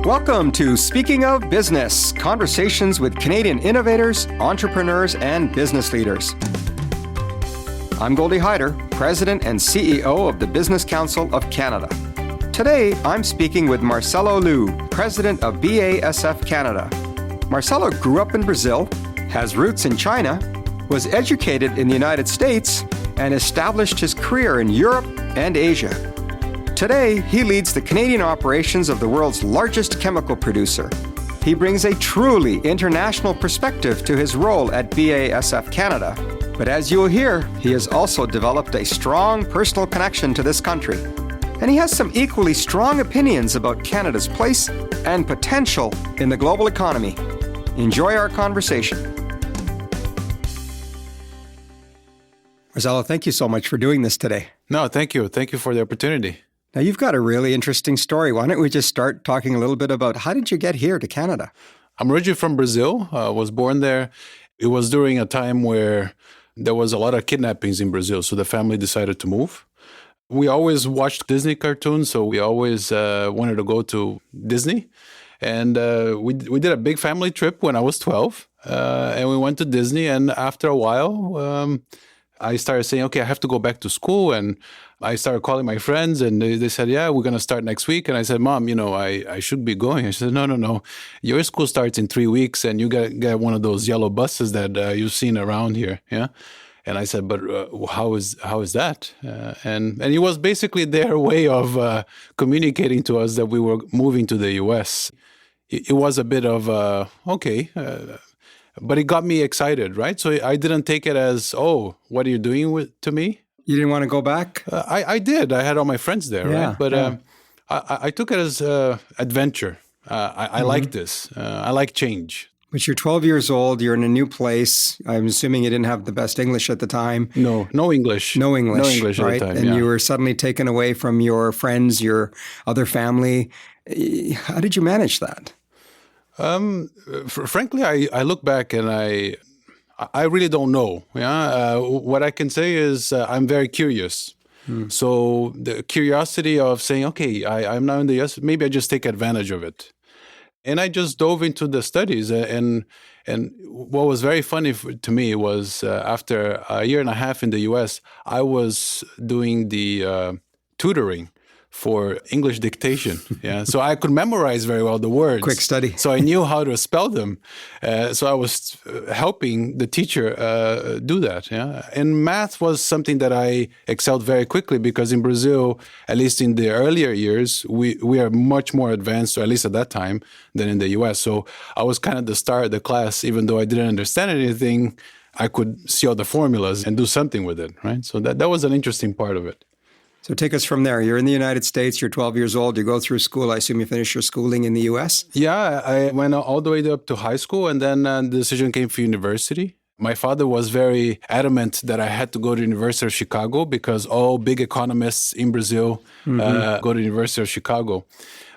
Welcome to Speaking of Business, conversations with Canadian innovators, entrepreneurs, and business leaders. I'm Goldie Hyder, President and CEO of the Business Council of Canada. Today, I'm speaking with Marcelo Liu, President of BASF Canada. Marcelo grew up in Brazil, has roots in China, was educated in the United States, and established his career in Europe and Asia. Today, he leads the Canadian operations of the world's largest chemical producer. He brings a truly international perspective to his role at BASF Canada. But as you'll hear, he has also developed a strong personal connection to this country. And he has some equally strong opinions about Canada's place and potential in the global economy. Enjoy our conversation. Marcelo, thank you so much for doing this today. No, thank you. Thank you for the opportunity. Now, you've got a really interesting story. Why don't we just start talking a little bit about how did you get here to Canada? I'm originally from Brazil. I was born there. It was during a time where there was a lot of kidnappings in Brazil, so the family decided to move. We always watched Disney cartoons, so we always wanted to go to Disney. And we did a big family trip when I was 12, and we went to Disney. And after a while, I started saying, okay, I have to go back to school. And I started calling my friends and they said, yeah, we're going to start next week. And I said, Mom, I should be going. She said, no. Your school starts in 3 weeks and you get one of those yellow buses that you've seen around here. Yeah. And I said, but how is that? And it was basically their way of communicating to us that we were moving to the U.S. It was a bit of, okay. But it got me excited, right? So I didn't take it as, oh, what are you doing to me? You didn't want to go back? I did. I had all my friends there, right? But I took it as adventure. I like this. I like change. But you're 12 years old. You're in a new place. I'm assuming you didn't have the best English at the time. No English. No English, right? At the time, and you were suddenly taken away from your friends, your other family. How did you manage that? Frankly, I look back and I really don't know. Yeah, what I can say is I'm very curious. So the curiosity of saying, okay, I'm now in the US, maybe I just take advantage of it. And I just dove into the studies. And what was very funny to me was after a year and a half in the US, I was doing the tutoring for English dictation. Yeah, so I could memorize very well the words. Quick study. So I knew how to spell them. So I was helping the teacher do that. Yeah, and math was something that I excelled very quickly because in Brazil, at least in the earlier years, we are much more advanced, or at least at that time, than in the U.S. So I was kind of the star of the class, even though I didn't understand anything. I could see all the formulas and do something with it. Right. So that was an interesting part of it. So take us from there. You're in the United States. You're 12 years old. You go through school. I assume you finished your schooling in the U.S.? Yeah, I went all the way up to high school, and then the decision came for university. My father was very adamant that I had to go to University of Chicago because all big economists in Brazil go to University of Chicago.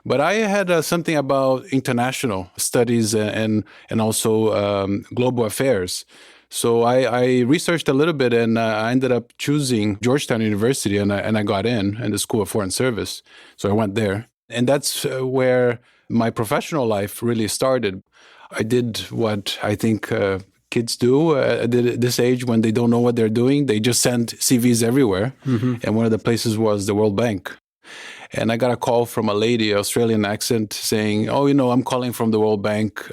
But I had something about international studies and also global affairs. So I researched a little bit and I ended up choosing Georgetown University and I got in the School of Foreign Service. So I went there. And that's where my professional life really started. I did what I think kids do at this age when they don't know what they're doing. They just send CVs everywhere. And one of the places was the World Bank. And I got a call from a lady, Australian accent, saying, oh, I'm calling from the World Bank,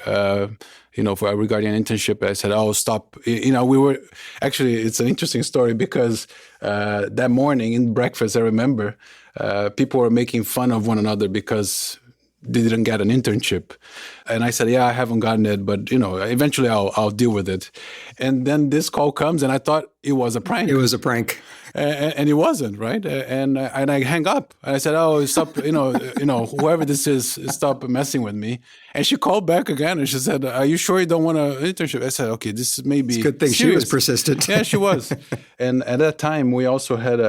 regarding an internship. I said, oh, stop. We were actually, it's an interesting story because that morning in breakfast, I remember people were making fun of one another because they didn't get an internship. And I said, yeah, I haven't gotten it, but, eventually I'll deal with it. And then this call comes and I thought it was a prank. It was a prank. And it wasn't, right? And I hang up. And I said, oh, stop, whoever this is, stop messing with me. And she called back again and she said, are you sure you don't want an internship? I said, okay, this may be it's a good thing serious. She was persistent. Yeah, she was. And at that time, we also had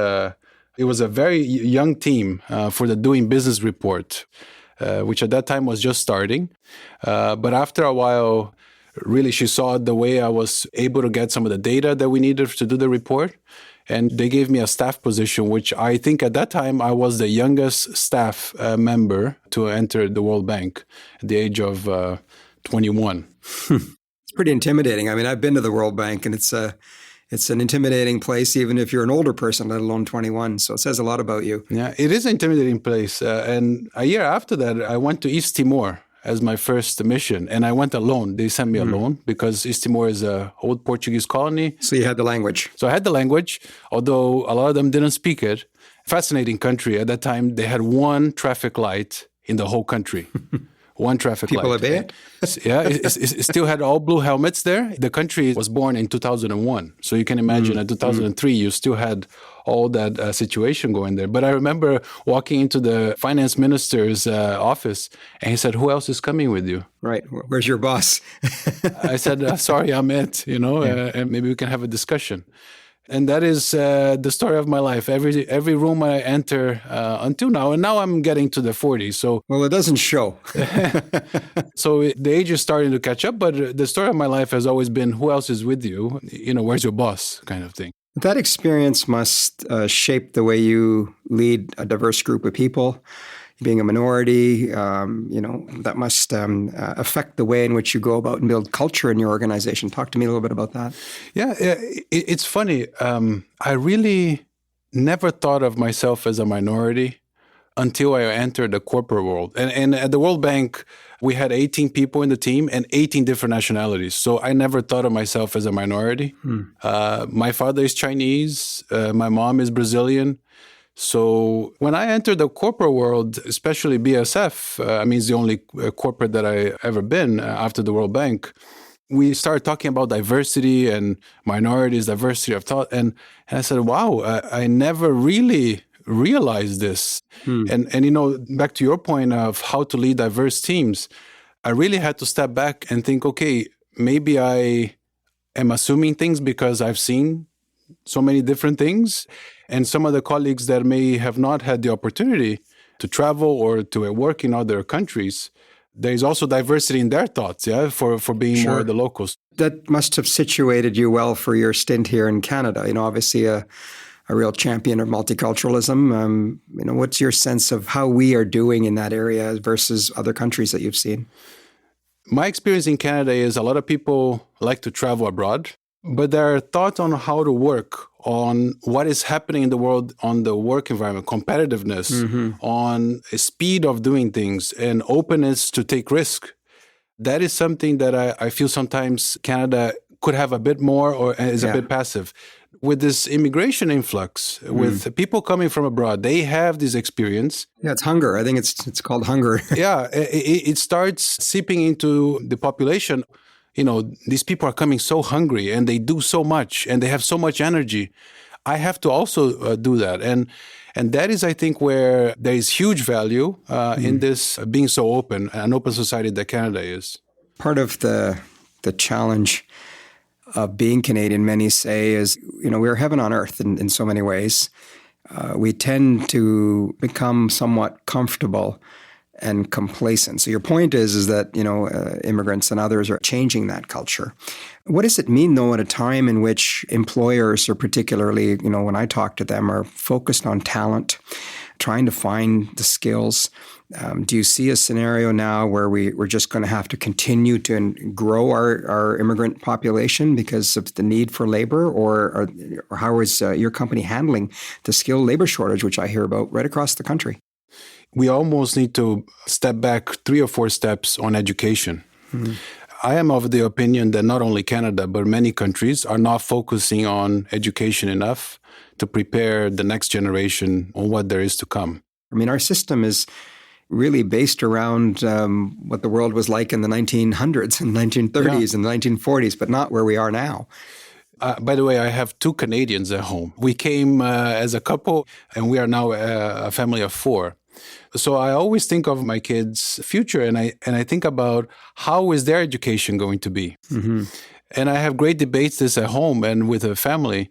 it was a very young team for the Doing Business report, which at that time was just starting. But after a while, really, she saw the way I was able to get some of the data that we needed to do the report. And they gave me a staff position, which I think at that time I was the youngest staff member to enter the World Bank at the age of 21. It's pretty intimidating. I mean, I've been to the World Bank, and it's an intimidating place, even if you're an older person, let alone 21. So it says a lot about you. Yeah, it is an intimidating place. And a year after that, I went to East Timor as my first mission. And I went alone. They sent me alone because East Timor is an old Portuguese colony. So you had the language. So I had the language, although a lot of them didn't speak it. Fascinating country. At that time, they had one traffic light in the whole country. One traffic light. People obey it? Yeah, it still had all blue helmets there. The country was born in 2001. So you can imagine in 2003, you still had all that situation going there. But I remember walking into the finance minister's office, and he said, "Who else is coming with you?" Right. Where's your boss? I said, "Sorry, I'm it, and maybe we can have a discussion." And that is the story of my life. Every room I enter until now, and now I'm getting to the 40s. So, well, it doesn't show. So the age is starting to catch up. But the story of my life has always been, who else is with you? Where's your boss, kind of thing. That experience must shape the way you lead a diverse group of people. Being a minority, that must affect the way in which you go about and build culture in your organization. Talk to me a little bit about that. Yeah, it's funny. I really never thought of myself as a minority until I entered the corporate world. And at the World Bank, we had 18 people in the team and 18 different nationalities. So I never thought of myself as a minority. My father is Chinese. My mom is Brazilian. So when I entered the corporate world, especially BASF, it's the only corporate that I ever been after the World Bank, we started talking about diversity and minorities, diversity of thought. And I said, wow, I never really realized this. And back to your point of how to lead diverse teams, I really had to step back and think, okay, maybe I am assuming things because I've seen so many different things. And some of the colleagues that may have not had the opportunity to travel or to work in other countries, there is also diversity in their thoughts, for being more the locals. That must have situated you well for your stint here in Canada. Obviously a real champion of multiculturalism. What's your sense of how we are doing in that area versus other countries that you've seen? My experience in Canada is a lot of people like to travel abroad, but there are thoughts on how to work, on what is happening in the world, on the work environment, competitiveness, on a speed of doing things, and openness to take risk. That is something that I feel sometimes Canada could have a bit more or is a bit passive. With this immigration influx, with people coming from abroad, they have this experience. Yeah, it's hunger. I think it's called hunger. Yeah, it starts seeping into the population. These people are coming so hungry and they do so much and they have so much energy. I have to also do that. And that is, I think, where there is huge value in this being so open, an open society that Canada is. Part of the challenge of being Canadian, many say, is, we're heaven on earth in so many ways. We tend to become somewhat comfortable and complacent. So your point is that, immigrants and others are changing that culture. What does it mean, though, at a time in which employers are particularly, when I talk to them, are focused on talent, trying to find the skills? Do you see a scenario now where we're just going to have to continue to grow our immigrant population because of the need for labor? Or how is your company handling the skilled labor shortage, which I hear about right across the country? We almost need to step back 3 or 4 steps on education. I am of the opinion that not only Canada, but many countries are not focusing on education enough to prepare the next generation on what there is to come. Our system is really based around what the world was like in the 1900s and 1930s and the 1940s, but not where we are now. By the way, I have 2 Canadians at home. We came as a couple, and we are now a family of 4. So I always think of my kids' future, and I think about how is their education going to be. And I have great debates this at home and with a family.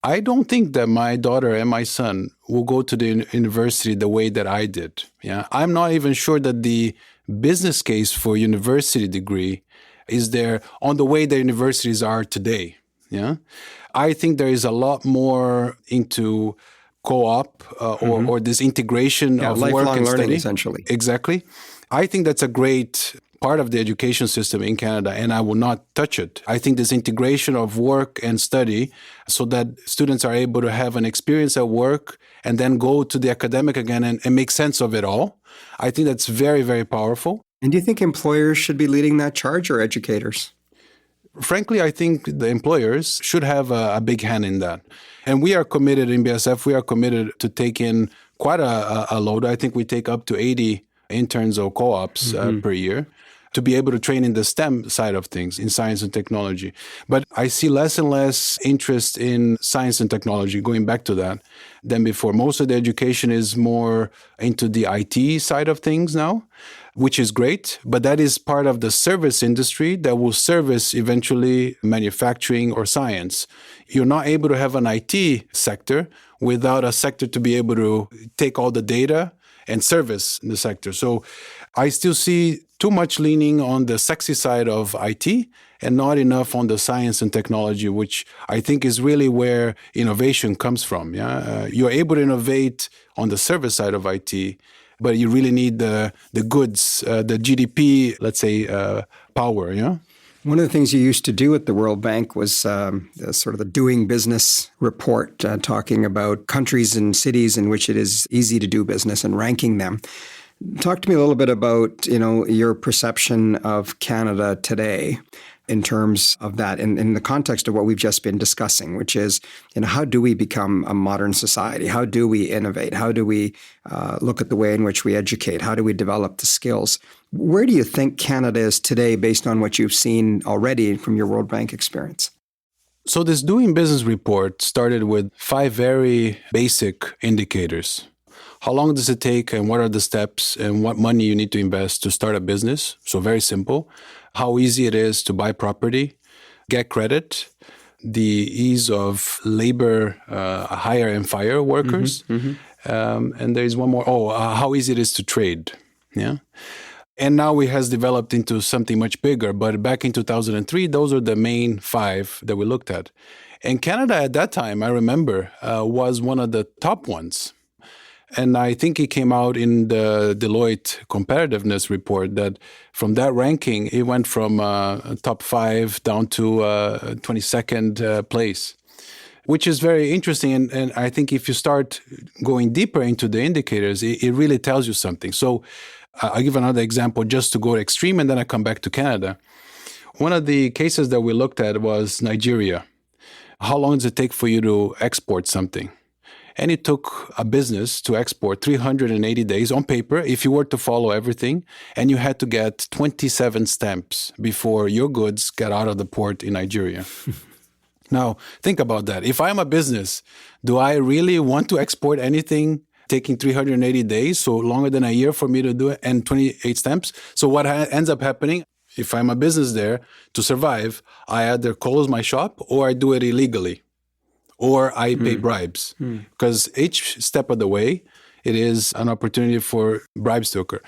I don't think that my daughter and my son will go to the university the way that I did. I'm not even sure that the business case for university degree is there on the way the universities are today. Yeah, I think there is a lot more into co-op or this integration of work lifelong and learning, study. essentially. Exactly. I think that's a great part of the education system in Canada, and I will not touch it. I think this integration of work and study so that students are able to have an experience at work and then go to the academic again and make sense of it all. I think that's very, very powerful. And do you think employers should be leading that charge or educators? Frankly, I think the employers should have a big hand in that. And we are committed in BASF, we are committed to take in quite a load. I think we take up to 80 interns or co-ops per year to be able to train in the STEM side of things, in science and technology. But I see less and less interest in science and technology, going back to that, than before. Most of the education is more into the IT side of things now, which is great, but that is part of the service industry that will service eventually manufacturing or science. You're not able to have an IT sector without a sector to be able to take all the data and service the sector. So I still see too much leaning on the sexy side of IT and not enough on the science and technology, which I think is really where innovation comes from. You're able to innovate on the service side of IT, but you really need the goods, the GDP, let's say, power. Yeah. One of the things you used to do at the World Bank was sort of the doing business report, talking about countries and cities in which it is easy to do business and ranking them. Talk to me a little bit about, your perception of Canada today in terms of that, in the context of what we've just been discussing, which is, how do we become a modern society? How do we innovate? How do we look at the way in which we educate? How do we develop the skills? Where do you think Canada is today based on what you've seen already from your World Bank experience? So this doing business report started with 5 very basic indicators. How long does it take and what are the steps and what money you need to invest to start a business? So very simple. How easy it is to buy property, get credit, the ease of labor, hire and fire workers. And there is one more. How easy it is to trade. Yeah. And now it has developed into something much bigger. But back in 2003, those are the main 5 that we looked at. And Canada at that time, I remember, was one of the top ones. And I think it came out in the Deloitte competitiveness report that from that ranking, it went from top 5 down to 22nd place, which is very interesting. And I think if you start going deeper into the indicators, it really tells you something. So I'll give another example just to go extreme, and then I come back to Canada. One of the cases that we looked at was Nigeria. How long does it take for you to export something? And it took a business to export 380 days on paper if you were to follow everything. And you had to get 27 stamps before your goods got out of the port in Nigeria. Now, think about that. If I'm a business, do I really want to export anything taking 380 days, so longer than a year for me to do it, and 28 stamps? So what ends up happening, if I'm a business there, to survive, I either close my shop or I do it illegally. Or I pay bribes, because each step of the way, it is an opportunity for bribes to occur.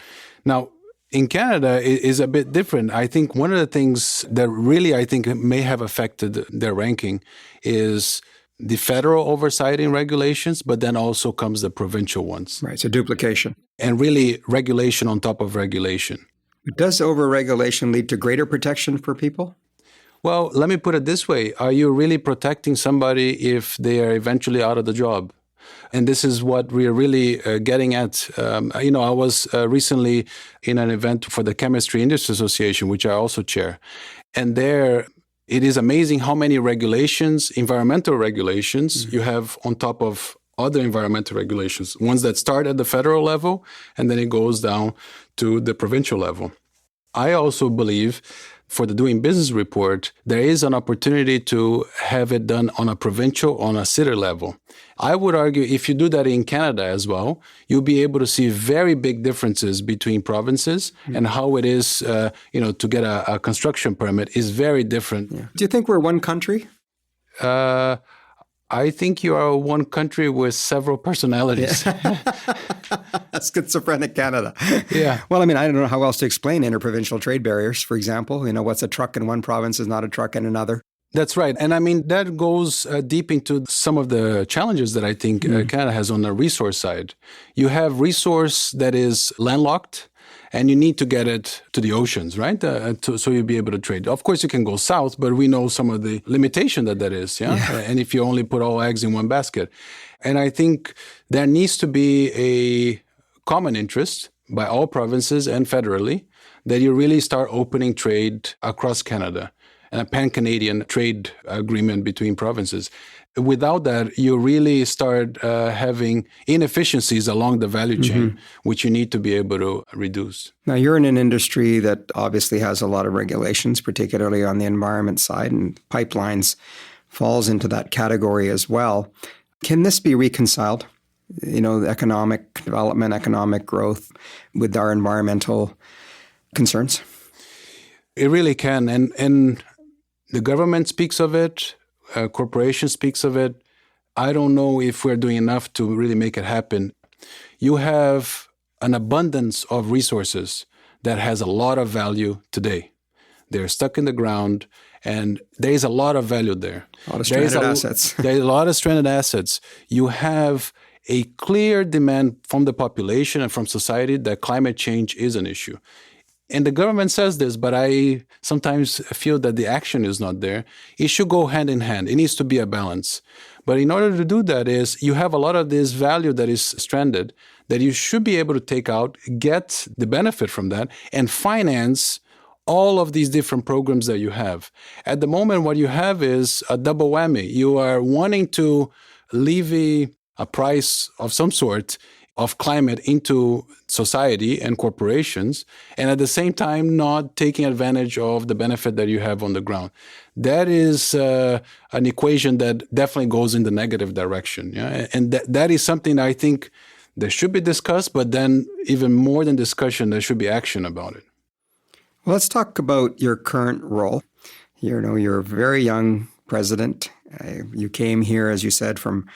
Now, in Canada, it is a bit different. I think one of the things that really, I think, may have affected their ranking is the federal oversight in regulations, but then also comes the provincial ones. Right, so duplication. And really regulation on top of regulation. Does over-regulation lead to greater protection for people? Well, let me put it this way. Are you really protecting somebody if they are eventually out of the job? And this is what we're really getting at. I was recently in an event for the Chemistry Industry Association, which I also chair. And there, it is amazing how many regulations, environmental regulations, you have on top of other environmental regulations, ones that start at the federal level, and then it goes down to the provincial level. I also believe for the Doing Business report, there is an opportunity to have it done on a provincial, on a city level. I would argue if you do that in Canada as well, you'll be able to see very big differences between provinces and how it is, to get a construction permit is very different. Yeah. Do you think we're one country? I think you are one country with several personalities. Yeah. Schizophrenic Canada. Yeah. Well, I don't know how else to explain interprovincial trade barriers, for example. What's a truck in one province is not a truck in another. That's right. And I mean, that goes deep into some of the challenges that I think Canada has on the resource side. You have resource that is landlocked, and you need to get it to the oceans, right? So you'll be able to trade. Of course, you can go south, but we know some of the limitation that is, and if you only put all eggs in one basket. And I think there needs to be a common interest by all provinces and federally that you really start opening trade across Canada and a pan-Canadian trade agreement between provinces. Without that, you really start having inefficiencies along the value chain, which you need to be able to reduce. Now, you're in an industry that obviously has a lot of regulations, particularly on the environment side, and pipelines falls into that category as well. Can this be reconciled? The economic development, economic growth with our environmental concerns? It really can. And the government speaks of it. Corporation speaks of it. I don't know if we're doing enough to really make it happen. You have an abundance of resources that has a lot of value today. They're stuck in the ground, and there's a lot of value there. A lot of stranded assets. There's a lot of stranded assets. You have a clear demand from the population and from society that climate change is an issue. And the government says this, but I sometimes feel that the action is not there. It should go hand in hand. It needs to be a balance. But in order to do that is you have a lot of this value that is stranded that you should be able to take out, get the benefit from that, and finance all of these different programs that you have. At the moment, what you have is a double whammy. You are wanting to levy a price of some sort of climate into society and corporations, and at the same time not taking advantage of the benefit that you have on the ground. That is an equation that definitely goes in the negative direction. Yeah? And that is something that I think that should be discussed, but then even more than discussion, there should be action about it. Well, let's talk about your current role. You're a very young president. You came here, as you said, from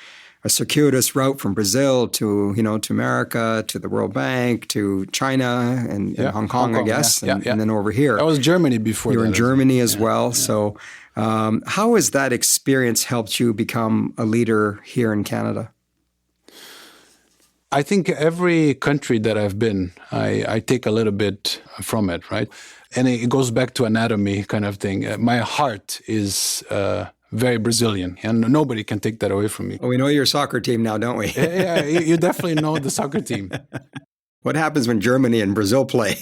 a circuitous route from Brazil to America, to the World Bank, to China and Hong Kong, I guess, and then over here. I was Germany before. You were in Germany as well. Yeah. So how has that experience helped you become a leader here in Canada? I think every country that I've been, I take a little bit from it, right? And it goes back to anatomy kind of thing. My heart is very Brazilian, and nobody can take that away from me. Well, we know your soccer team now, don't we? Yeah, you definitely know the soccer team. What happens when Germany and Brazil play?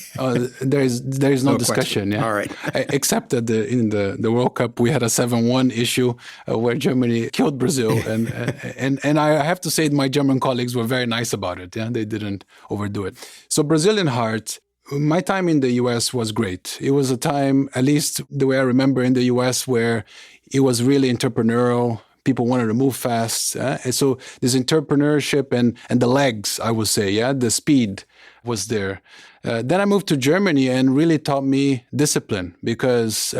There's no discussion. Yeah. All right. Except that in the World Cup, we had a 7-1 issue where Germany killed Brazil. And I have to say my German colleagues were very nice about it. Yeah, they didn't overdo it. So Brazilian heart, my time in the U.S. was great. It was a time, at least the way I remember in the U.S., where it was really entrepreneurial. People wanted to move fast. And so this entrepreneurship and the legs, I would say, the speed was there. Then I moved to Germany and really taught me discipline because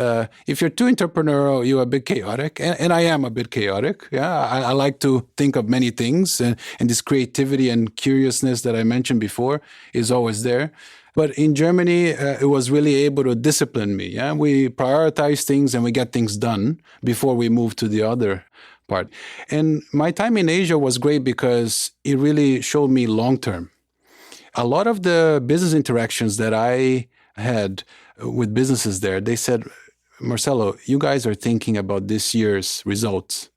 if you're too entrepreneurial, you're a bit chaotic. And I am a bit chaotic. Yeah, I like to think of many things. And this creativity and curiousness that I mentioned before is always there. But in Germany, it was really able to discipline me. Yeah, we prioritize things and we get things done before we move to the other part. And my time in Asia was great because it really showed me long-term. A lot of the business interactions that I had with businesses there, they said, Marcelo, you guys are thinking about this year's results.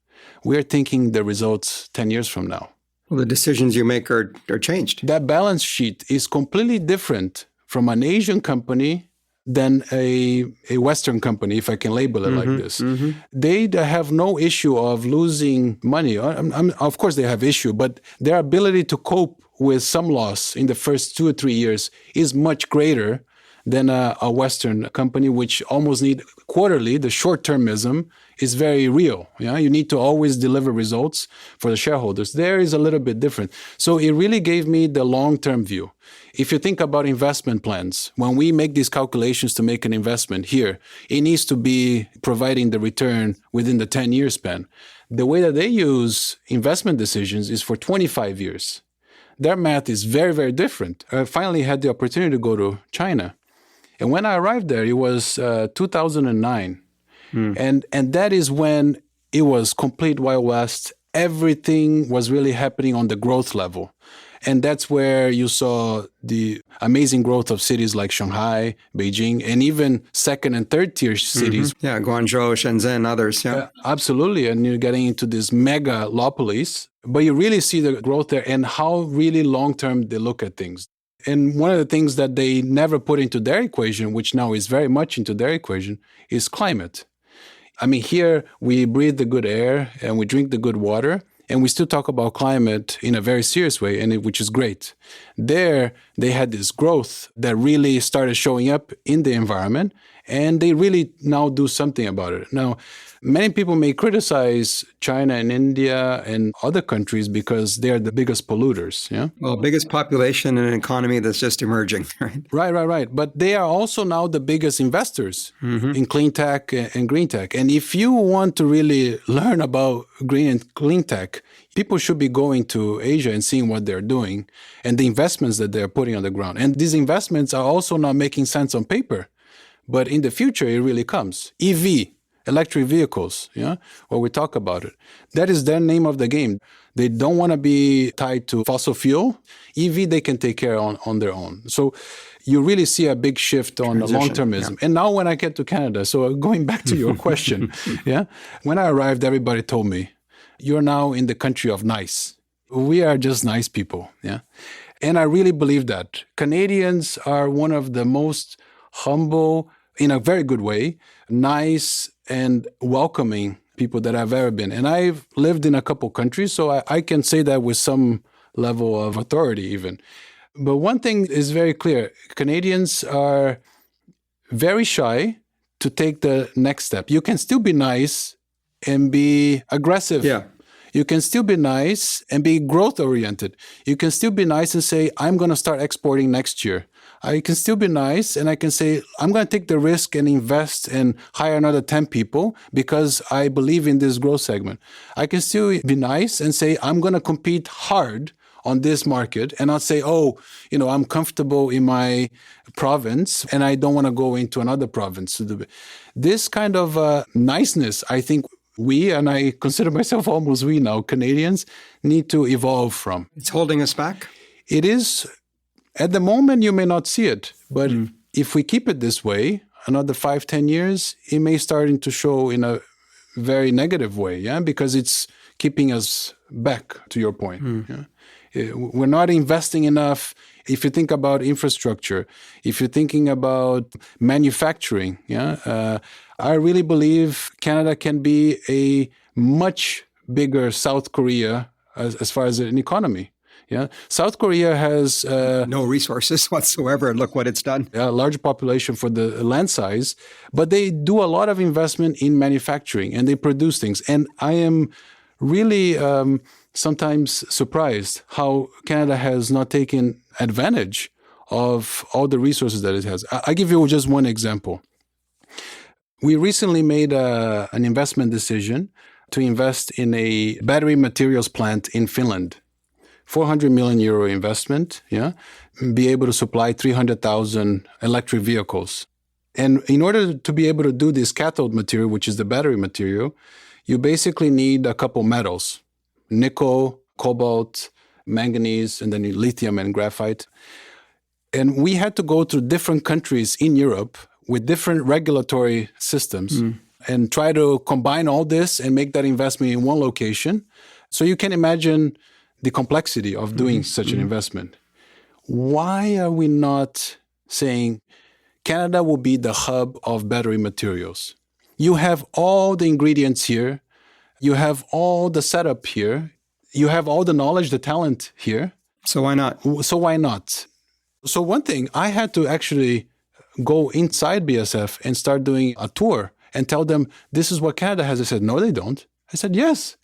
We're thinking the results 10 years from now. Well, the decisions you make are changed. That balance sheet is completely different from an Asian company than a Western company, if I can label it like this. Mm-hmm. They have no issue of losing money. Of course, they have issue, but their ability to cope with some loss in the first 2 or 3 years is much greater than a Western company, which almost need quarterly. The short-termism is very real. Yeah, you need to always deliver results for the shareholders. There is a little bit different. So it really gave me the long-term view. If you think about investment plans, when we make these calculations to make an investment here, it needs to be providing the return within the 10-year span. The way that they use investment decisions is for 25 years. Their math is very, very different. I finally had the opportunity to go to China. And when I arrived there, it was 2009. And that is when it was complete Wild West. Everything was really happening on the growth level. And that's where you saw the amazing growth of cities like Shanghai, Beijing, and even second and third tier cities. Yeah, Guangzhou, Shenzhen, others. Yeah. Absolutely. And you're getting into this megalopolis, but you really see the growth there and how really long-term they look at things. And one of the things that they never put into their equation, which now is very much into their equation, is climate. I mean, here we breathe the good air and we drink the good water, and we still talk about climate in a very serious way, which is great. There, they had this growth that really started showing up in the environment, and they really now do something about it. Now, many people may criticize China and India and other countries because they are the biggest polluters. Yeah. Well, biggest population in an economy that's just emerging, right? Right. But they are also now the biggest investors in clean tech and green tech. And if you want to really learn about green and clean tech, people should be going to Asia and seeing what they're doing and the investments that they're putting on the ground. And these investments are also not making sense on paper. But in the future, it really comes. EV, electric vehicles, yeah, or we talk about it. That is their name of the game. They don't want to be tied to fossil fuel. EV, they can take care on their own. So you really see a big shift on the long-termism. Yeah. And now when I get to Canada, so going back to your question, yeah, when I arrived, everybody told me, you're now in the country of nice. We are just nice people, yeah. And I really believe that. Canadians are one of the most humble, in a very good way, nice and welcoming people that I've ever been. And I've lived in a couple countries, so I can say that with some level of authority even. But one thing is very clear. Canadians are very shy to take the next step. You can still be nice and be aggressive. Yeah. You can still be nice and be growth-oriented. You can still be nice and say, I'm going to start exporting next year. I can still be nice and I can say, I'm going to take the risk and invest and hire another 10 people because I believe in this growth segment. I can still be nice and say, I'm going to compete hard on this market and not say, I'm comfortable in my province and I don't want to go into another province. This kind of niceness, I think, we, and I consider myself almost we now, Canadians, need to evolve from. It's holding us back? It is. At the moment, you may not see it. But if we keep it this way, another 5-10 years, it may start to show in a very negative way, yeah, because it's keeping us back, to your point. Yeah? We're not investing enough. If you think about infrastructure, if you're thinking about manufacturing, yeah, I really believe Canada can be a much bigger South Korea as far as an economy. Yeah, South Korea has no resources whatsoever. Look what it's done. A large population for the land size, but they do a lot of investment in manufacturing and they produce things. And I am really sometimes surprised how Canada has not taken advantage of all the resources that it has. I give you just one example. We recently made an investment decision to invest in a battery materials plant in Finland. 400 million euro investment, yeah, be able to supply 300,000 electric vehicles. And in order to be able to do this cathode material, which is the battery material, you basically need a couple metals, nickel, cobalt, manganese, and then lithium and graphite. And we had to go through different countries in Europe with different regulatory systems and try to combine all this and make that investment in one location. So you can imagine the complexity of doing such an investment. Why are we not saying Canada will be the hub of battery materials? You have all the ingredients here. You have all the setup here. You have all the knowledge, the talent here. So why not? So one thing, I had to actually go inside BASF and start doing a tour and tell them, this is what Canada has. They said, no, they don't. I said, yes.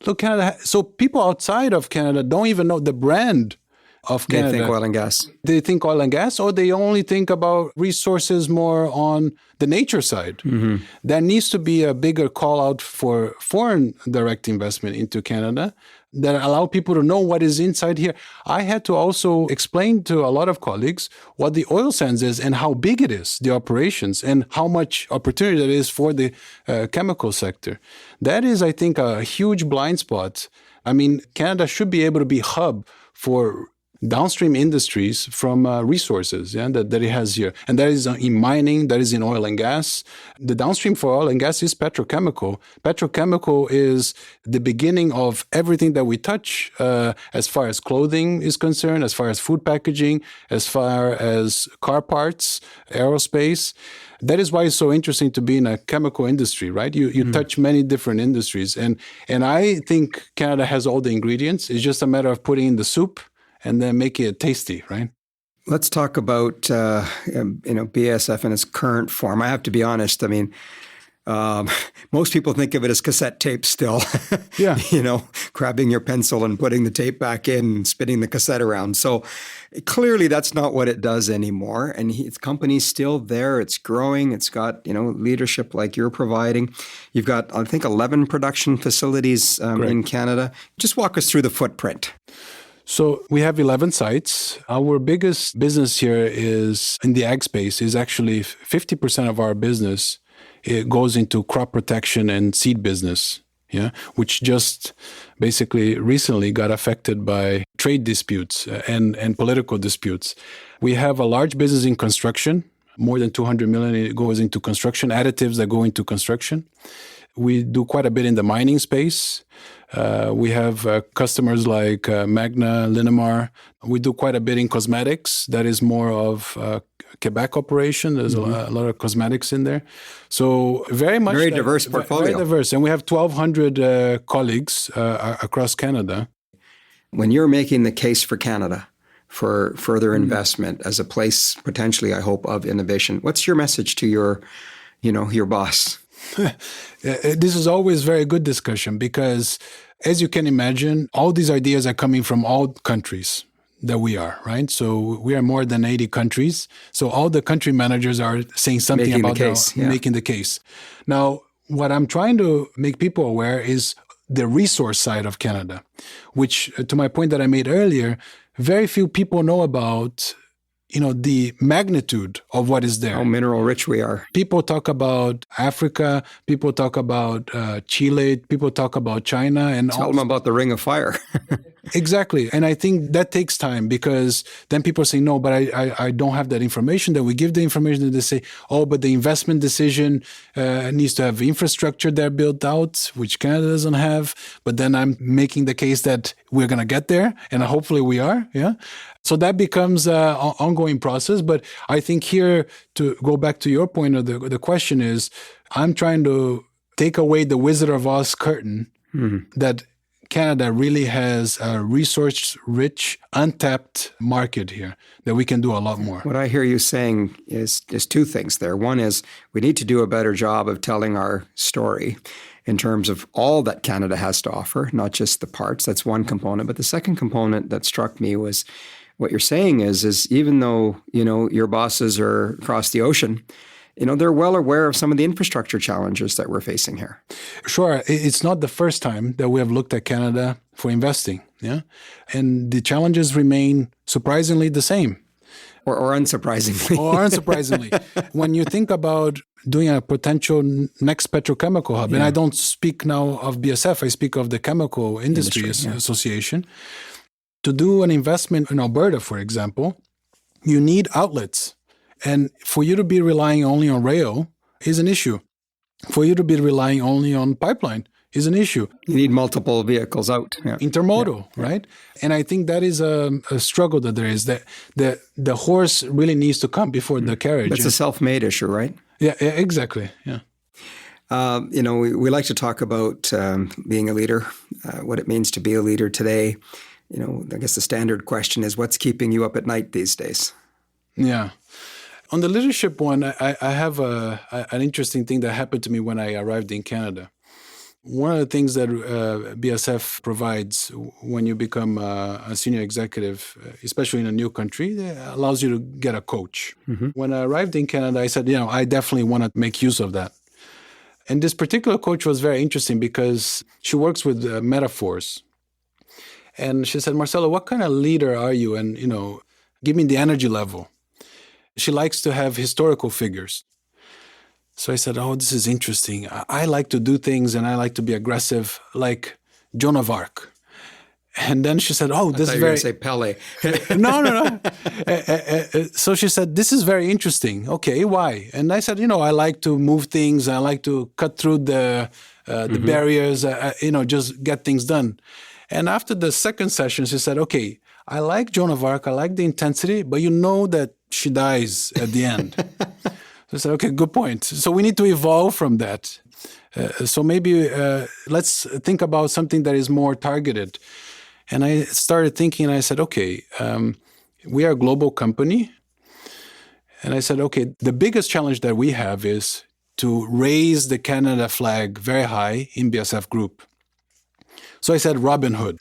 Look, Canada. So people outside of Canada don't even know the brand of Canada. They think oil and gas. They think oil and gas, or they only think about resources more on the nature side. There needs to be a bigger call out for foreign direct investment into Canada. that allow people to know what is inside here. I had to also explain to a lot of colleagues what the oil sands is and how big it is, the operations, and how much opportunity that is for the chemical sector. That is, I think, a huge blind spot. I mean, Canada should be able to be a hub for downstream industries from resources that it has here. And that is in mining, that is in oil and gas. The downstream for oil and gas is petrochemical. Petrochemical is the beginning of everything that we touch as far as clothing is concerned, as far as food packaging, as far as car parts, aerospace. That is why it's so interesting to be in a chemical industry, right? You touch many different industries. And I think Canada has all the ingredients. It's just a matter of putting in the soup and then make it tasty, right? Let's talk about BASF in its current form. I have to be honest. I mean, most people think of it as cassette tape still. Yeah. Grabbing your pencil and putting the tape back in and spinning the cassette around. So clearly that's not what it does anymore. And its company's still there. It's growing. It's got, leadership like you're providing. You've got, I think, 11 production facilities in Canada. Just walk us through the footprint. So we have 11 sites. Our biggest business here is in the ag space is actually 50% of our business. It goes into crop protection and seed business, which just basically recently got affected by trade disputes and political disputes. We have a large business in construction. More than 200 million goes into construction, additives that go into construction. We do quite a bit in the mining space. We have customers like Magna, Linamar. We do quite a bit in cosmetics. That is more of a Quebec operation. There's a lot of cosmetics in there. So very diverse portfolio. Very diverse. And we have 1,200 colleagues across Canada. When you're making the case for Canada for further investment as a place potentially, I hope, of innovation, what's your message to your boss? This is always very good discussion because, as you can imagine, all these ideas are coming from all countries that we are, right? So we are more than 80 countries. So all the country managers are saying something about making the case. Now, what I'm trying to make people aware is the resource side of Canada, which, to my point that I made earlier, very few people know about the magnitude of what is there. How mineral rich we are. People talk about Africa, people talk about Chile, people talk about China. And tell them about the Ring of Fire. Exactly. And I think that takes time because then people say, no, but I don't have that information. Then we give the information and they say, oh, but the investment decision needs to have infrastructure there built out, which Canada doesn't have. But then I'm making the case that we're going to get there and hopefully we are. Yeah. So that becomes an ongoing process. But I think here, to go back to your point of the question is, I'm trying to take away the Wizard of Oz curtain that Canada really has a resource-rich, untapped market here that we can do a lot more. What I hear you saying is two things there. One is we need to do a better job of telling our story in terms of all that Canada has to offer, not just the parts. That's one component. But the second component that struck me was what you're saying is even though, your bosses are across the ocean, they're well aware of some of the infrastructure challenges that we're facing here. Sure. It's not the first time that we have looked at Canada for investing. Yeah. And the challenges remain surprisingly the same. Or unsurprisingly. When you think about doing a potential next petrochemical hub, and I don't speak now of BASF, I speak of the Chemical Industry Association. To do an investment in Alberta, for example, you need outlets. And for you to be relying only on rail is an issue. For you to be relying only on pipeline is an issue. You need multiple vehicles out. Yeah. Intermodal, right? And I think that is a struggle that there is. That the horse really needs to come before the carriage. It's a self-made issue, right? Yeah, exactly. Yeah. We like to talk about being a leader, what it means to be a leader today. I guess the standard question is, what's keeping you up at night these days? Yeah. On the leadership one, I have an interesting thing that happened to me when I arrived in Canada. One of the things that BASF provides when you become a senior executive, especially in a new country, allows you to get a coach. When I arrived in Canada, I said, I definitely want to make use of that. And this particular coach was very interesting because she works with metaphors. And she said, Marcelo, what kind of leader are you? And, give me the energy level. She likes to have historical figures. So I said, oh, this is interesting. I like to do things and I like to be aggressive, like Joan of Arc. And then she said, oh, this is very... I thought you were going to say Pele. No. So she said, this is very interesting. Okay, why? And I said, I like to move things. I like to cut through the barriers, just get things done. And after the second session, she said, okay, I like Joan of Arc. I like the intensity, but you know that she dies at the end. So I said, okay, good point. So we need to evolve from that. So maybe let's think about something that is more targeted. And I started thinking, and I said, okay, we are a global company. And I said, okay, the biggest challenge that we have is to raise the Canada flag very high in BASF Group. So I said Robin Hood,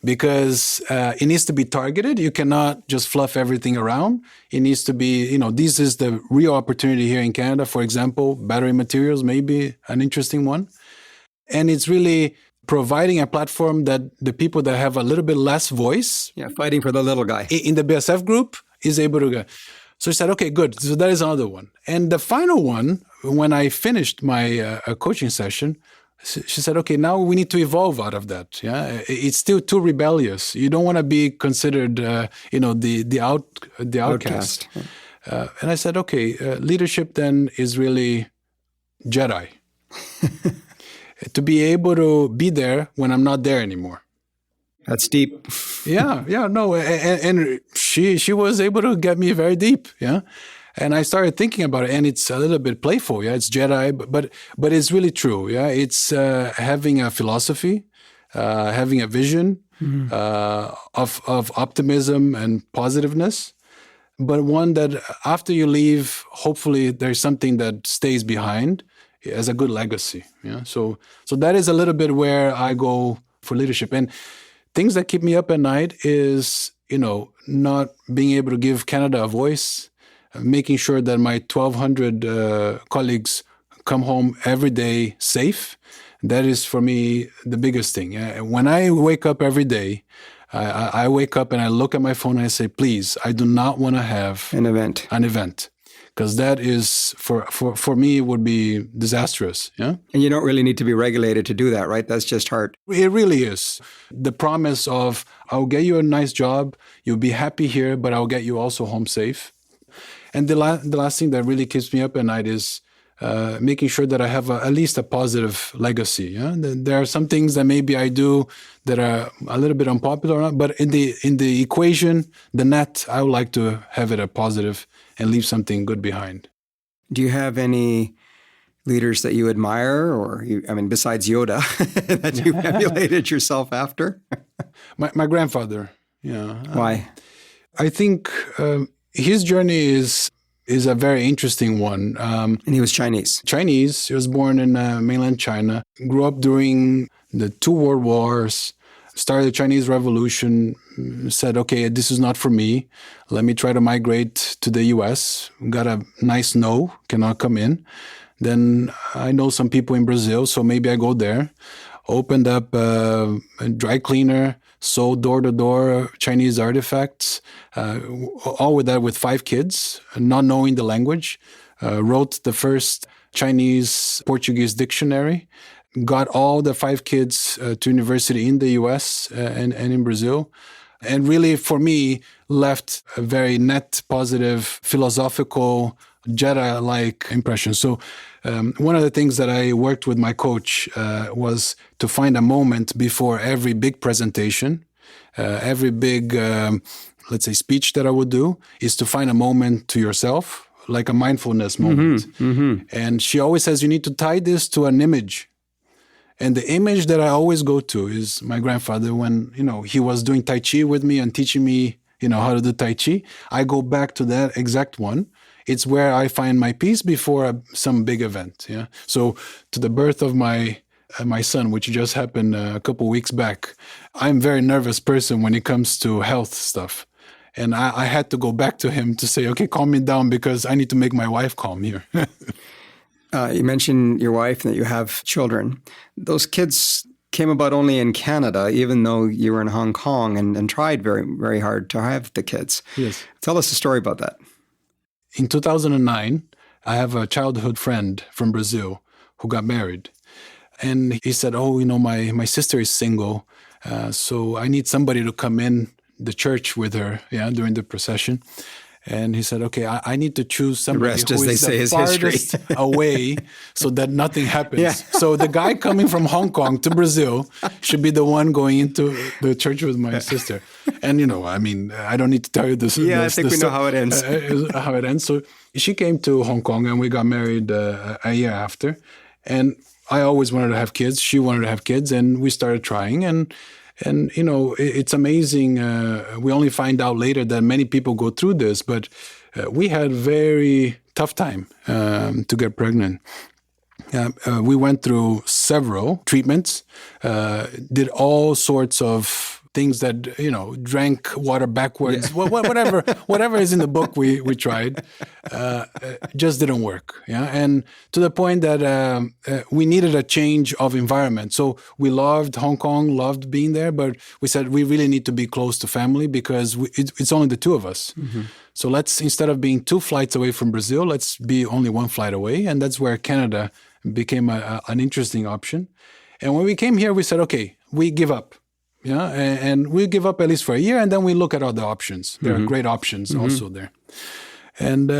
because it needs to be targeted. You cannot just fluff everything around. It needs to be, this is the real opportunity here in Canada. For example, battery materials may be an interesting one. And it's really providing a platform that the people that have a little bit less voice, fighting for the little guy in the BASF Group, is able to go. So she said, okay, good. So that is another one. And the final one, when I finished my coaching session, she said, okay, now we need to evolve out of that. Yeah, it's still too rebellious. You don't want to be considered, the outcast. And I said, okay, leadership then is really Jedi. To be able to be there when I'm not there anymore. That's deep. And she was able to get me very deep, And I started thinking about it, and it's a little bit playful, It's Jedi, but it's really true, It's having a philosophy, having a vision of optimism and positiveness, but one that after you leave, hopefully there's something that stays behind as a good legacy. So that is a little bit where I go for leadership. And things that keep me up at night is, not being able to give Canada a voice, making sure that my 1,200 colleagues come home every day safe. That is for me the biggest thing. When I wake up every day, I wake up and I look at my phone and I say, please, I do not want to have an event. Because that is, for me, would be disastrous. And you don't really need to be regulated to do that, right? That's just heart. It really is. The promise of, I'll get you a nice job, you'll be happy here, but I'll get you also home safe. And the last thing that really keeps me up at night is making sure that I have at least a positive legacy. There are some things that maybe I do that are a little bit unpopular, but in the equation, the net, I would like to have it a positive and leave something good behind. Do you have any leaders that you admire, or besides Yoda, that you emulated yourself after? My grandfather. Why? I think his journey is a very interesting one. And he was Chinese. He was born in mainland China, grew up during the 2 world wars, started the Chinese Revolution, said, okay, this is not for me. Let me try to migrate to the US. Got a nice no, cannot come in. Then I know some people in Brazil, so maybe I go there. Opened up a dry cleaner, sold door-to-door Chinese artifacts, all with that with 5 kids, not knowing the language. Wrote the first Chinese-Portuguese dictionary, got all the 5 kids to university in the US and in Brazil. And really, for me, left a very net, positive, philosophical, Jedi-like impression. So one of the things that I worked with my coach was to find a moment before every big presentation, every big, let's say, speech that I would do, is to find a moment to yourself, like a mindfulness moment. And she always says, you need to tie this to an image. And the image that I always go to is my grandfather when, he was doing Tai Chi with me and teaching me, how to do Tai Chi. I go back to that exact one. It's where I find my peace before some big event. So to the birth of my son, which just happened a couple weeks back, I'm a very nervous person when it comes to health stuff. And I had to go back to him to say, okay, calm me down because I need to make my wife calm here. You mentioned your wife and that you have children. Those kids came about only in Canada, even though you were in Hong Kong and tried very, very hard to have the kids. Yes. Tell us a story about that. In 2009, I have a childhood friend from Brazil who got married. And he said, my sister is single, so I need somebody to come in the church with her during the procession. And he said, okay, I need to choose somebody who is the farthest away so that nothing happens. Yeah. So the guy coming from Hong Kong to Brazil should be the one going into the church with my sister. And, I don't need to tell you this. Yeah, I think we know how it ends. How it ends. So she came to Hong Kong and we got married a year after. And I always wanted to have kids. She wanted to have kids. And we started trying. And it's amazing. We only find out later that many people go through this, but we had very tough time to get pregnant. We went through several treatments, did all sorts of things that, drank water backwards, whatever is in the book we tried, just didn't work. Yeah. And to the point that we needed a change of environment. So we loved Hong Kong, loved being there, but we said we really need to be close to family because it's only the two of us. Mm-hmm. So let's, instead of being 2 flights away from Brazil, let's be only 1 flight away. And that's where Canada became an interesting option. And when we came here, we said, okay, we give up. Yeah, and we give up at least for a year, and then we look at other options. There are great options also there. And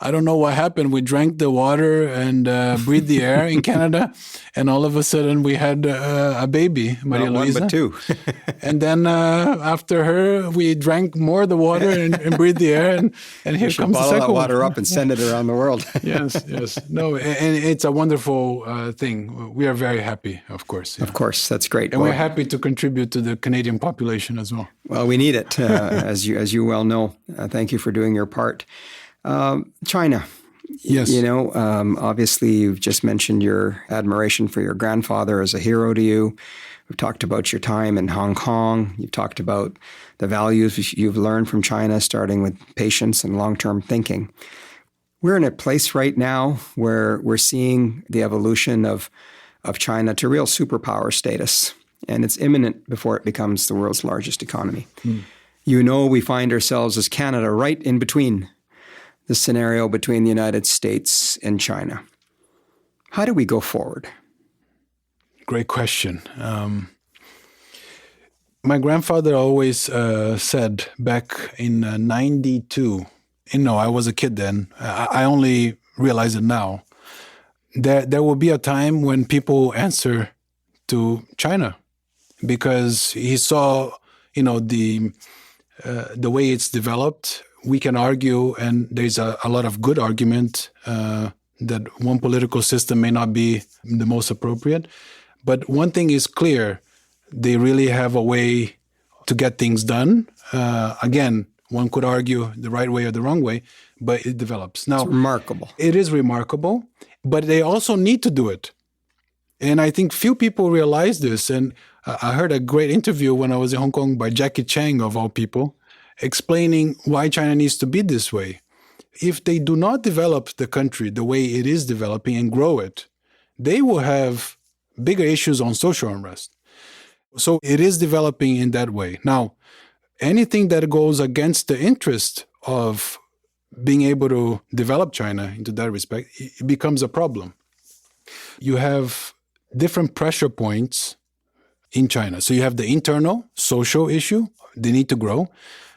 I don't know what happened. We drank the water and breathed the air in Canada, and all of a sudden we had a baby, Maria Luisa. Not one, but 2. And then after her, we drank more of the water and breathed the air, and here comes the second one. Bottle that water up and send it around the world. Yes. No, and it's a wonderful thing. We are very happy, of course. Yeah. Of course, that's great. And we're happy to contribute to the Canadian population as well. Well, we need it, as you well know. Thank you for doing your part. China. Yes. Obviously you've just mentioned your admiration for your grandfather as a hero to you. We've talked about your time in Hong Kong. You've talked about the values you've learned from China, starting with patience and long-term thinking. We're in a place right now where we're seeing the evolution of China to real superpower status. And it's imminent before it becomes the world's largest economy. We find ourselves as Canada right in between the scenario between the United States and China. How do we go forward? Great question. My grandfather always said back in 92, I was a kid then, I only realize it now, there will be a time when people answer to China because he saw, the way it's developed. We can argue, and there's a lot of good argument that one political system may not be the most appropriate. But one thing is clear, they really have a way to get things done. Again, one could argue the right way or the wrong way, but it develops. Now, it's remarkable. It is remarkable, but they also need to do it. And I think few people realize this. And I heard a great interview when I was in Hong Kong by Jackie Chang, of all people, explaining why China needs to be this way. If they do not develop the country the way it is developing and grow it, they will have bigger issues on social unrest. So it is developing in that way. Now, anything that goes against the interest of being able to develop China into that respect, it becomes a problem. You have different pressure points in China. So you have the internal social issue, they need to grow.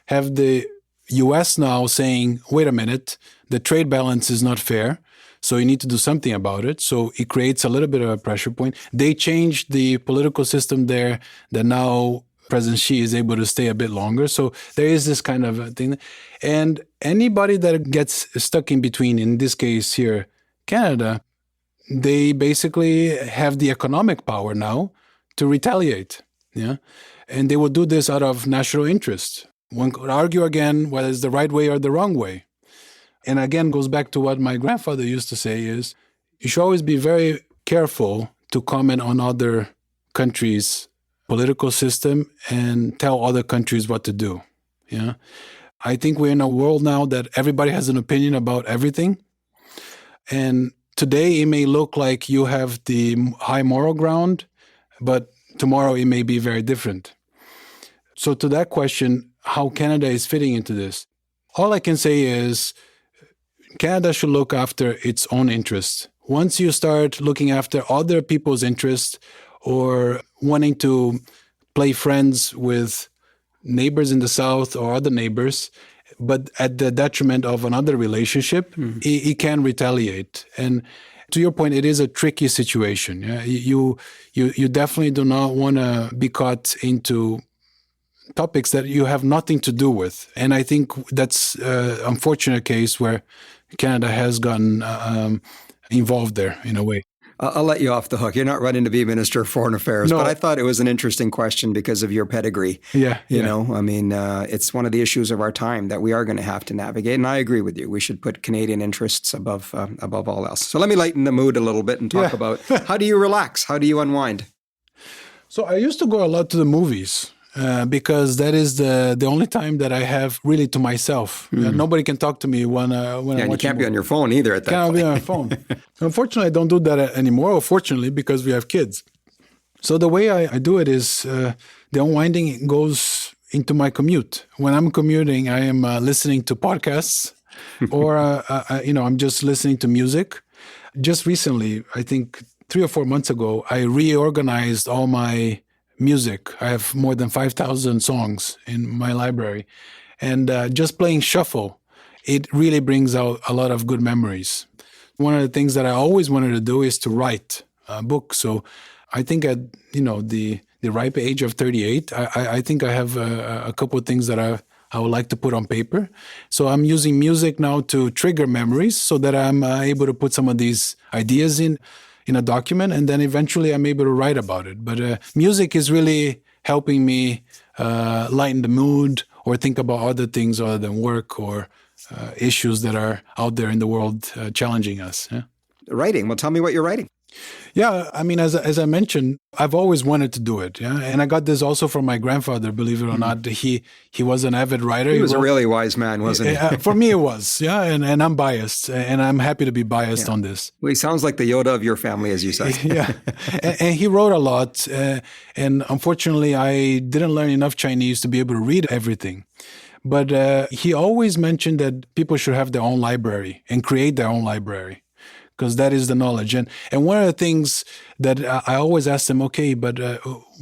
Have the US now saying, wait a minute, the trade balance is not fair, so you need to do something about it. So it creates a little bit of a pressure point. They changed the political system there that now President Xi is able to stay a bit longer. So there is this kind of a thing. And anybody that gets stuck in between, in this case here, Canada, they basically have the economic power now to retaliate. Yeah, and they will do this out of national interest. One could argue again whether it's the right way or the wrong way. And again, goes back to what my grandfather used to say is, you should always be very careful to comment on other countries' political system and tell other countries what to do. Yeah, I think we're in a world now that everybody has an opinion about everything. And today it may look like you have the high moral ground, but tomorrow it may be very different. So to that question, how Canada is fitting into this, all I can say is Canada should look after its own interests. Once you start looking after other people's interests or wanting to play friends with neighbors in the South or other neighbors, but at the detriment of another relationship, it can retaliate. And to your point, it is a tricky situation. Yeah? You definitely do not want to be caught into topics that you have nothing to do with. And I think that's an unfortunate case where Canada has gotten involved there in a way. I'll let you off the hook. You're not running to be Minister of Foreign Affairs, but I thought it was an interesting question because of your pedigree. You know, I mean, it's one of the issues of our time that we are going to have to navigate. And I agree with you. We should put Canadian interests above all else. So let me lighten the mood a little bit and talk about how do you relax? How do you unwind? So I used to go a lot to the movies. Because that is the only time that I have really to myself. Nobody can talk to me when I'm watching. You can't be on your phone either at that point. Can't be on my phone. Unfortunately, I don't do that anymore, or fortunately, because we have kids. So the way I do it is the unwinding goes into my commute. When I'm commuting, I am listening to podcasts or, I'm just listening to music. Just recently, I think 3 or 4 months ago, I reorganized all my music. I have more than 5,000 songs in my library. And just playing shuffle, it really brings out a lot of good memories. One of the things that I always wanted to do is to write a book. So I think at the ripe age of 38, I think I have a couple of things that I would like to put on paper. So I'm using music now to trigger memories so that I'm able to put some of these ideas in a document, and then eventually I'm able to write about it. But music is really helping me lighten the mood or think about other things other than work or issues that are out there in the world challenging us. Yeah? Writing. Well, tell me what you're writing. Yeah, I mean, as I mentioned, I've always wanted to do it. Yeah, and I got this also from my grandfather. Believe it or not, he was an avid writer. He was a really wise man, wasn't he? For me, it was. Yeah, and I'm biased, and I'm happy to be biased on this. Well, he sounds like the Yoda of your family, as you said. Yeah, and he wrote a lot. And unfortunately, I didn't learn enough Chinese to be able to read everything. But he always mentioned that people should have their own library and create their own library, because that is the knowledge. And one of the things that I always ask him, okay, but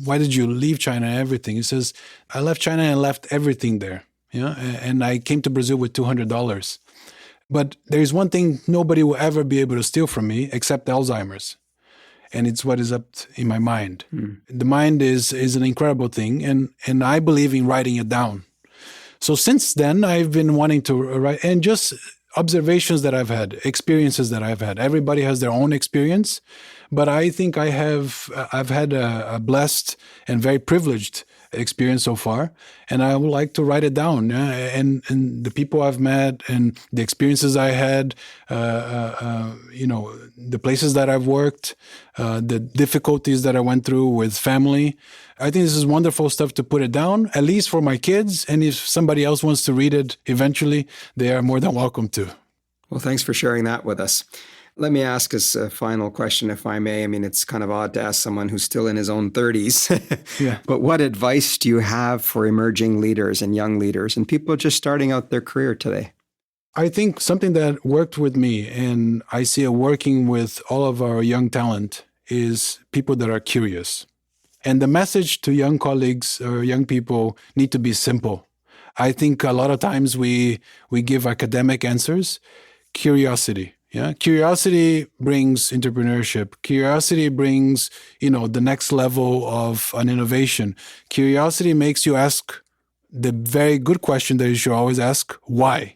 why did you leave China and everything? He says, I left China and left everything there. Yeah, and I came to Brazil with $200. But there's one thing nobody will ever be able to steal from me except Alzheimer's. And it's what is up in my mind. The mind is an incredible thing. And I believe in writing it down. So since then, I've been wanting to write, and just observations that I've had, experiences that I've had. Everybody has their own experience, but I think I've had a blessed and very privileged experience so far, and I would like to write it down. And the people I've met and the experiences I had, the places that I've worked, the difficulties that I went through with family. I think this is wonderful stuff to put it down, at least for my kids. And if somebody else wants to read it eventually, they are more than welcome to. Well, thanks for sharing that with us. Let me ask as a final question, if I may. I mean, it's kind of odd to ask someone who's still in his own 30s. Yeah. But what advice do you have for emerging leaders and young leaders and people just starting out their career today? I think something that worked with me, and I see it working with all of our young talent, is people that are curious. And the message to young colleagues or young people need to be simple. I think a lot of times we give academic answers. Curiosity. Yeah, curiosity brings entrepreneurship. Curiosity brings, the next level of an innovation. Curiosity makes you ask the very good question that you should always ask: why?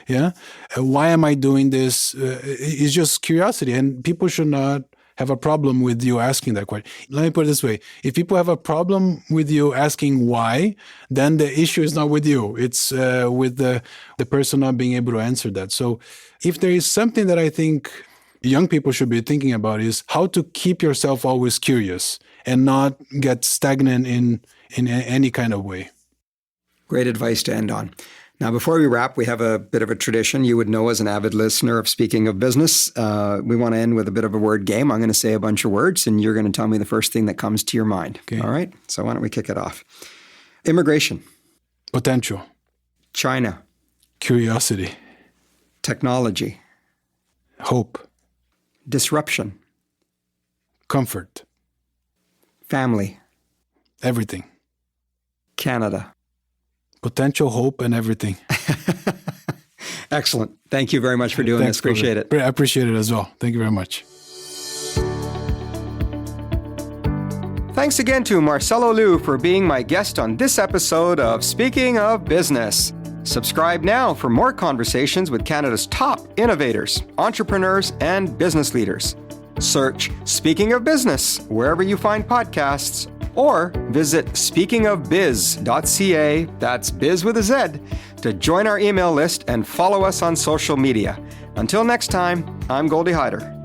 Yeah, why am I doing this? It's just curiosity, and people should not have a problem with you asking that question. Let me put it this way. If people have a problem with you asking why, then the issue is not with you. It's with the person not being able to answer that. So if there is something that I think young people should be thinking about, is how to keep yourself always curious and not get stagnant in any kind of way. Great advice to end on. Now, before we wrap, we have a bit of a tradition you would know as an avid listener of Speaking of Business. We want to end with a bit of a word game. I'm going to say a bunch of words, and you're going to tell me the first thing that comes to your mind. Okay. All right? So why don't we kick it off? Immigration. Potential. China. Curiosity. Technology. Hope. Disruption. Comfort. Family. Everything. Canada. Potential, hope, and everything. Excellent. Thank you very much for doing this. Appreciate it. I appreciate it as well. Thank you very much. Thanks again to Marcelo Liu for being my guest on this episode of Speaking of Business. Subscribe now for more conversations with Canada's top innovators, entrepreneurs, and business leaders. Search Speaking of Business wherever you find podcasts, or visit speakingofbiz.ca, that's biz with a Z, to join our email list and follow us on social media. Until next time, I'm Goldie Hyder.